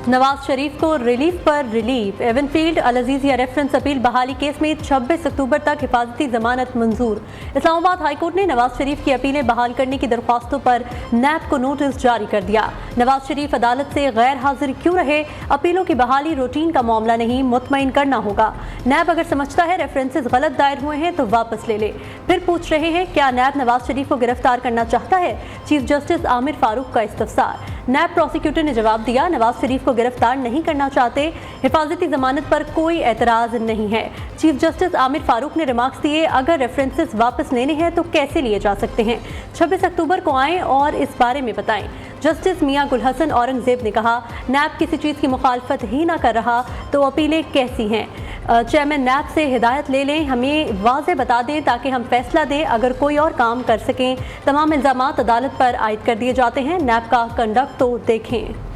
नवाज शरीफ को रिलीफ पर relief. Avenfield अल Azizia reference appeal बहाली केस में 26 अक्टूबर तक हिफाजती जमानत मंजूर। इस्लामाबाद हाईकोर्ट ने नवाज शरीफ की अपीलें बहाल करने की दरख्वास्तों पर नैब को नोटिस जारी कर दिया। नवाज शरीफ अदालत से गैर हाजिर क्यों रहे? अपीलों की बहाली रूटीन का मामला नहीं, मुतमईन करना होगा। नैब अगर समझता है रेफरेंसेस गलत दायर हुए हैं तो वापस ले ले। फिर पूछ रहे हैं क्या नैब नवाज शरीफ को गिरफ्तार करना चाहता है? चीफ जस्टिस आमिर फारूक का इस्तफसार। नैब प्रोसिक्यूटर ने जवाब दिया, नवाज शरीफ को गिरफ्तार नहीं करना चाहते, हिफाजती जमानत पर कोई एतराज नहीं है। चीफ जस्टिस आमिर फारूक ने रिमार्क्स दिए, अगर रेफरेंसेस वापस लेने हैं तो कैसे लिए जा सकते हैं? 26 अक्टूबर को आएं और इस बारे में बताएं। जस्टिस मियां गुल हसन औरंगजेब ने कहा, नैब किसी चीज़ की मुखालफत ही ना कर रहा तो अपीलें कैसी हैं? चेयरमैन नैब से हिदायत ले लें, हमें वाज़े बता दें ताकि हम फैसला दें। अगर कोई और काम कर सकें, तमाम इल्ज़ामात अदालत पर आयद कर दिए जाते हैं। नैब का कंडक्ट तो देखें।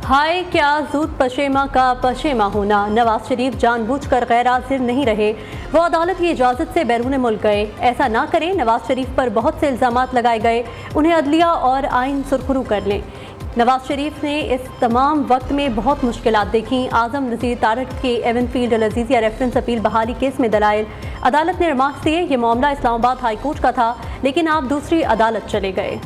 हाय क्या जूद पशेमा का पशेमा होना। नवाज शरीफ जानबूझकर गैर हाजिर नहीं रहे, वो अदालत की इजाज़त से बैरून मुल्क गए। ऐसा ना करें, नवाज शरीफ पर बहुत से इल्ज़ामात लगाए गए, उन्हें अदलिया और आइन सुरखरू कर लें। नवाज शरीफ ने इस तमाम वक्त में बहुत मुश्किलात देखी। आज़म नज़ीर तारक के एवनफील्ड अल अजीजिया रेफरेंस अपील बहाली केस में दलाइल। अदालत ने रिमार्क्स दिए, ये मामला इस्लामाबाद हाई कोर्ट का था लेकिन आप दूसरी अदालत चले गए।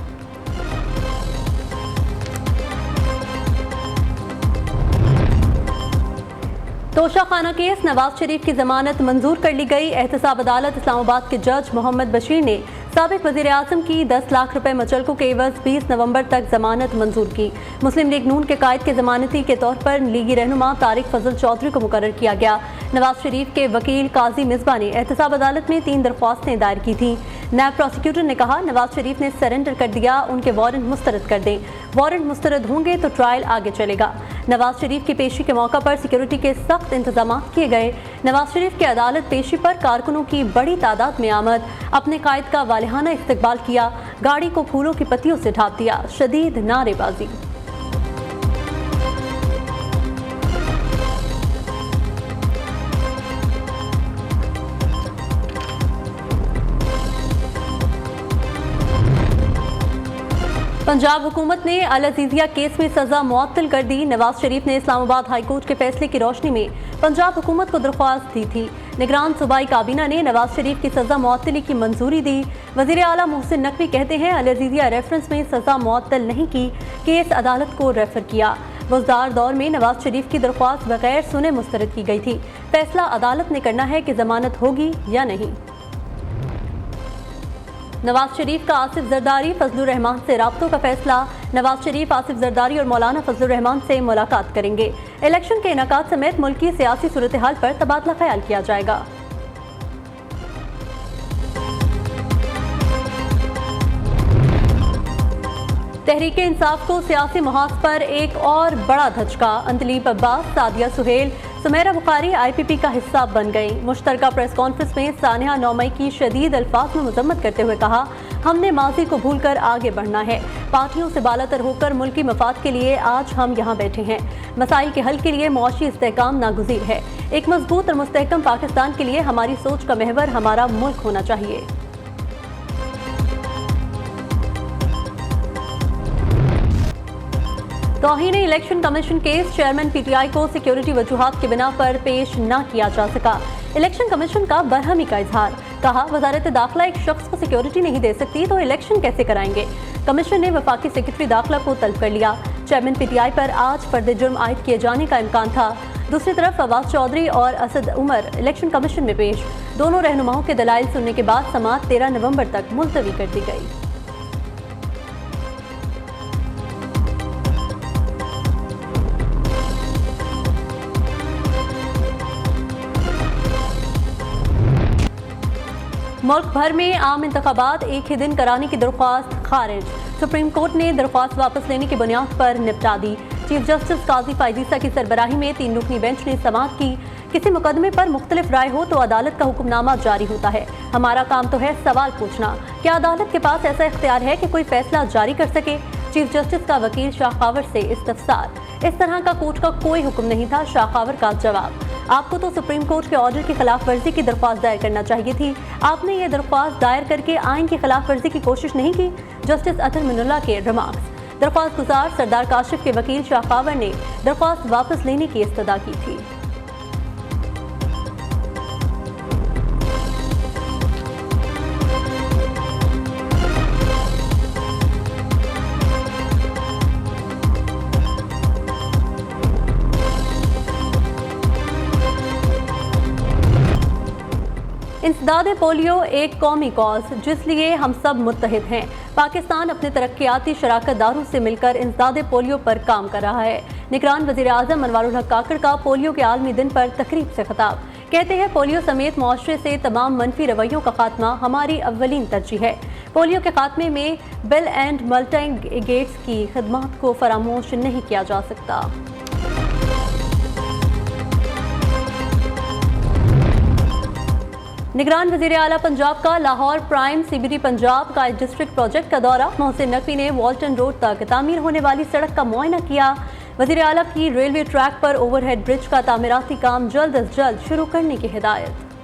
तोशा खाना केस, नवाज शरीफ की जमानत मंजूर कर ली गई। एहतसाब अदालत इस्लामाबाद के जज मोहम्मद बशीर ने साबिक वज़ीर आज़म की 10 लाख रुपए मुचलकों के एवज 20 नवंबर तक जमानत मंजूर की। मुस्लिम लीग नून के कायद के जमानती के तौर पर लीगी रहनुमा तारिक फजल चौधरी को मुकर्रर किया गया। नवाज शरीफ के वकील काजी मिसबा ने एहतसाब अदालत में 3 दरख्वास्तें दायर की थी। नैब प्रोसिक्यूटर ने कहा, नवाज शरीफ ने सरेंडर कर दिया, उनके वारंट मुस्तरद कर दें। वारंट मुस्तरद होंगे तो ट्रायल आगे चलेगा। नवाज शरीफ की पेशी के मौका पर सिक्योरिटी के सख्त इंतजाम किए गए। नवाज शरीफ की अदालत पेशी पर कारकुनों की बड़ी तादाद में आमद, अपने कायद का वालिहाना इस्तकबाल किया, गाड़ी को फूलों की पत्तियों से ढांप दिया, शदीद नारेबाजी। पंजाब हुकूमत ने अल अजीजिया केस में सजा मुअत्तल कर दी। नवाज शरीफ ने इस्लामाबाद हाई कोर्ट के फैसले की रोशनी में पंजाब हुकूमत को दरख्वास्त दी थी। निगरान सूबाई काबीना ने नवाज शरीफ की सजा मुअत्तली की मंजूरी दी। वज़ीर आला मोहसिन नकवी कहते हैं, अल अजीजिया रेफरेंस में सजा मुअत्तल नहीं की, केस अदालत को रेफर किया। वज़दार दौर में नवाज शरीफ की दरख्वास्त बगैर सुने मुस्तरद की गई थी। फैसला अदालत ने करना है कि जमानत होगी या नहीं। नवाज शरीफ का आसिफ जरदारी फजलुर रहमान से राब्तों का फैसला। नवाज शरीफ आसिफ जरदारी और मौलाना फजलुर रहमान से मुलाकात करेंगे। इलेक्शन के इनेकाद समेत मुल्क की सियासी सूरत हाल पर तबादला ख्याल किया जाएगा। तहरीक इंसाफ को सियासी मुहाज पर एक और बड़ा धचका। अंतलीब अब्बास, सादिया सुहेल, सुमेरा बुखारी IPP का हिस्सा बन गई। मुश्तरका प्रेस कॉन्फ्रेंस में सानिया नौमई की शदीद अल्फाज में मजम्मत करते हुए कहा, हमने माजी को भूलकर आगे बढ़ना है। पार्टियों से बालातर होकर मुल्की मफाद के लिए आज हम यहाँ बैठे हैं। मसाइल के हल के लिए मुआशी इस्तेहकाम नागुज़ीर है। एक मजबूत और मुस्तहकम पाकिस्तान के लिए हमारी सोच का महवर हमारा मुल्क होना चाहिए। तौहीन election commission case, chairman PTI को सिक्योरिटी वजूहात की बिना पर पेश न किया जा सका। इलेक्शन कमीशन का बरहमी का इजहार, कहा वजारत दाखिला एक शख्स को सिक्योरिटी नहीं दे सकती तो इलेक्शन कैसे कराएंगे। कमीशन ने वफाकी सेक्रेटरी दाखिला को तलब कर लिया। चेयरमैन PTI पर आज फर्द जुर्म आयद किए जाने का इम्कान था। दूसरी तरफ फवाद चौधरी और असद उमर इलेक्शन कमीशन में पेश। दोनों रहनुमाओं के दलाइल सुनने के बाद समाअत 13 नवंबर तक मुलतवी कर दी गई। मुल्क भर में आम इंतखाबात एक ही दिन कराने की दरख्वास्त खारिज। सुप्रीम कोर्ट ने दरख्वास्त वापस लेने की बुनियाद पर निपटा दी। चीफ जस्टिस काजी फायजीसा की सरबराही में 3 रुकनी बेंच ने समाअत की। किसी मुकदमे पर मुख्तलिफ राय हो तो अदालत का हुक्मनामा जारी होता है। हमारा काम तो है सवाल पूछना, क्या अदालत के पास ऐसा इख्तियार है कि कोई फैसला जारी कर सके? चीफ जस्टिस का वकील शाखावर से इस्तफसार, इस तरह का कोर्ट का कोई हुक्म नहीं था। शाखावर का जवाब, आपको तो सुप्रीम कोर्ट के ऑर्डर की खिलाफ वर्जी की दरख्वास्त दायर करना चाहिए थी। आपने ये दरख्वास्त दायर करके आइन की खिलाफ वर्जी की कोशिश नहीं की। जस्टिस अतर मिनुल्लाह के रिमार्क्स। दरख्वास्त गुजार सरदार काशिफ के वकील शाखावर ने दरख्वास्त वापस लेने की इस्तदा की थी। इंसदाद पोलियो एक कौमी कॉज जिसलिए हम सब मुत्तहिद हैं। पाकिस्तान अपने तरक्याती शराकतदारों से मिलकर इंसदाद पोलियो पर काम कर रहा है। निगरान वज़ीर आज़म अनवारुल हक काकड़ का पोलियो के आलमी दिन पर तकरीब से खिताब, कहते हैं पोलियो समेत मुआशरे से तमाम मनफी रवैयों का खात्मा हमारी अव्वलीन तरजीह है। पोलियो के खात्मे में बिल एंड मेलिंडा गेट्स की खिदमत को फरामोश नहीं किया जा सकता। निगरान वज़ीर आला पंजाब का लाहौर प्राइम CBD पंजाब का डिस्ट्रिक्ट प्रोजेक्ट का दौरा। मोहसिन नकवी ने वॉल्टन रोड तक तामीर होने वाली सड़क का मुआयना किया। वज़ीर आला की रेलवे ट्रैक पर ओवरहेड ब्रिज का तामीराती काम जल्द अज जल्द शुरू करने की हिदायत।